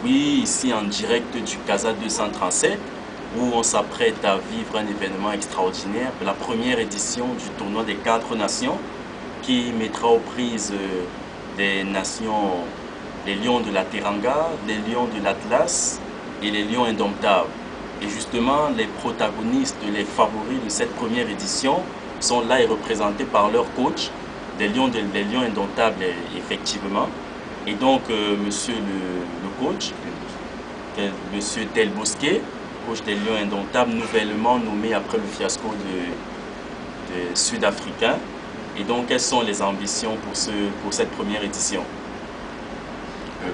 Oui, ici en direct du Casa 237, où on s'apprête à vivre un événement extraordinaire, la première édition du tournoi des 4 nations, qui mettra aux prises des nations, les lions de la Teranga, les lions de l'Atlas et les lions indomptables. Et justement, les protagonistes, les favoris de cette première édition sont là et représentés par leur coach, des lions indomptables effectivement. Et donc, monsieur le coach, monsieur Del Bosque, coach des lions indomptables, nouvellement nommé après le fiasco de Sud-Africains. Et donc, quelles sont les ambitions pour cette première édition?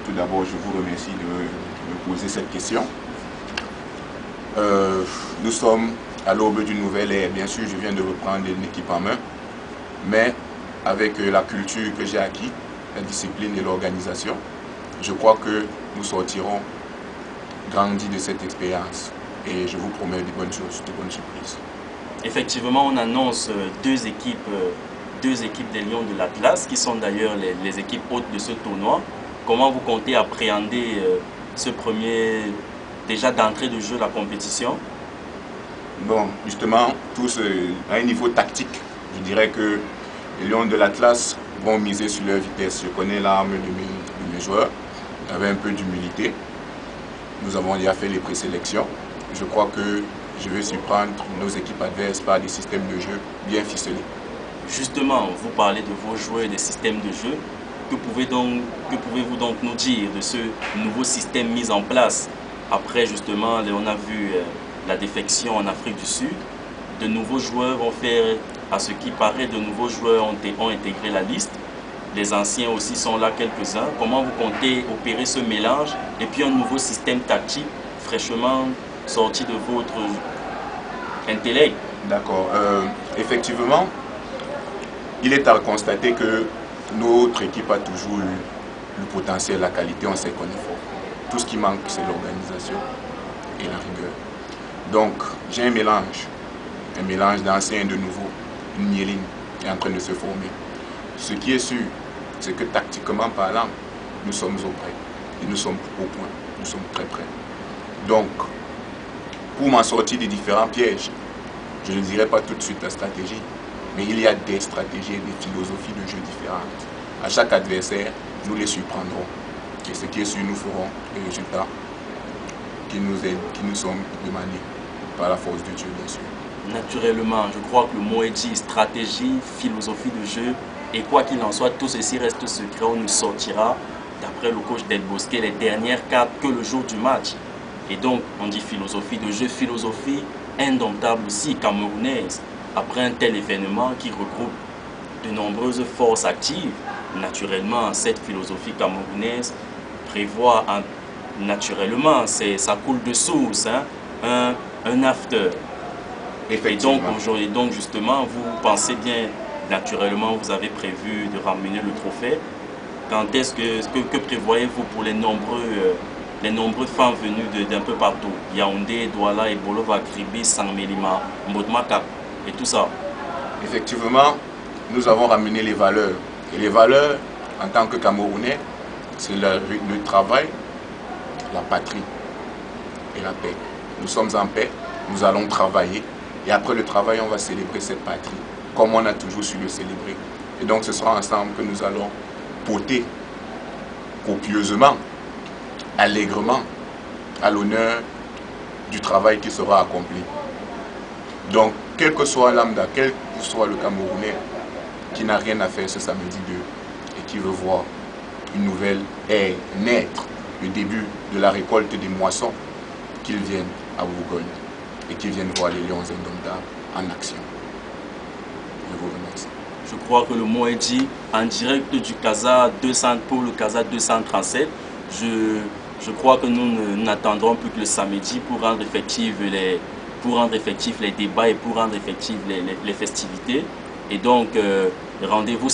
Tout d'abord, je vous remercie de me poser cette question. Nous sommes à l'aube d'une nouvelle ère. Bien sûr, je viens de reprendre une équipe en main, mais avec la culture que j'ai acquis, la discipline et l'organisation, je crois que nous sortirons grandis de cette expérience. Et je vous promets de bonnes choses, de bonnes surprises. Effectivement, on annonce deux équipes des Lions de l'Atlas, qui sont d'ailleurs les équipes hôtes de ce tournoi. Comment vous comptez appréhender ce premier, déjà d'entrée de jeu, la compétition? Bon, justement, tous à un niveau tactique, je dirais que les Lions de l'Atlas vont miser sur leur vitesse. Je connais l'arme de mes joueurs, avec un peu d'humilité. Nous avons déjà fait les présélections. Je crois que je vais surprendre nos équipes adverses par des systèmes de jeu bien ficelés. Justement, vous parlez de vos joueurs et des systèmes de jeu. Que pouvez-vous donc nous dire de ce nouveau système mis en place? Après, justement, on a vu la défection en Afrique du Sud. De nouveaux joueurs vont faire, à ce qui paraît, de nouveaux joueurs ont intégré la liste. Les anciens aussi sont là, quelques-uns. Comment vous comptez opérer ce mélange et puis un nouveau système tactique fraîchement sorti de votre intellect? D'accord. Effectivement, il est à constater que notre équipe a toujours eu le potentiel, la qualité, on sait qu'on est fort. Tout ce qui manque, c'est l'organisation et la rigueur. Donc, j'ai un mélange d'anciens et de nouveaux. Une mieline est en train de se former. Ce qui est sûr, c'est que tactiquement parlant, nous sommes au près. Et nous sommes au point. Nous sommes très près. Donc, pour m'en sortir des différents pièges, je ne dirai pas tout de suite la stratégie, mais il y a des stratégies et des philosophies de jeu différentes. À chaque adversaire, nous les surprendrons. Et ce qui est sûr, nous ferons les résultats qui nous sont demandés par la force de Dieu, bien sûr. Naturellement, je crois que le mot est dit, stratégie, philosophie de jeu, et quoi qu'il en soit, tout ceci reste secret. On nous sortira, d'après le coach Del Bosque, les dernières cartes que le jour du match. Et donc, on dit philosophie de jeu, philosophie indomptable aussi, camerounaise. Après un tel événement qui regroupe de nombreuses forces actives, naturellement, cette philosophie camerounaise prévoit naturellement, ça coule de source, hein, un after. Et donc, justement, vous pensez bien, naturellement, vous avez prévu de ramener le trophée. Quand est-ce que prévoyez-vous pour les nombreux fans venus d'un peu partout? Yaoundé, Douala, Ebolova, Kribi, Sangmelima, Mbodmaka et tout ça. Effectivement, nous avons ramené les valeurs. Et les valeurs, en tant que Camerounais, c'est le travail, la patrie et la paix. Nous sommes en paix, nous allons travailler. Et après le travail, on va célébrer cette patrie, comme on a toujours su le célébrer. Et donc, ce sera ensemble que nous allons porter copieusement, allègrement, à l'honneur du travail qui sera accompli. Donc, quel que soit lambda, quel que soit le Camerounais qui n'a rien à faire ce samedi 2 et qui veut voir une nouvelle ère naître, le début de la récolte des moissons, qu'ils viennent à Bourgogne et qu'ils viennent voir les lions indomptables en action. Je vous remercie. Je crois que le mot est dit. En direct du Casa 200 pour le Casa 237, je crois que nous n'attendrons plus que le samedi pour rendre effectifs les débats et pour rendre effectives les festivités. Et donc, rendez-vous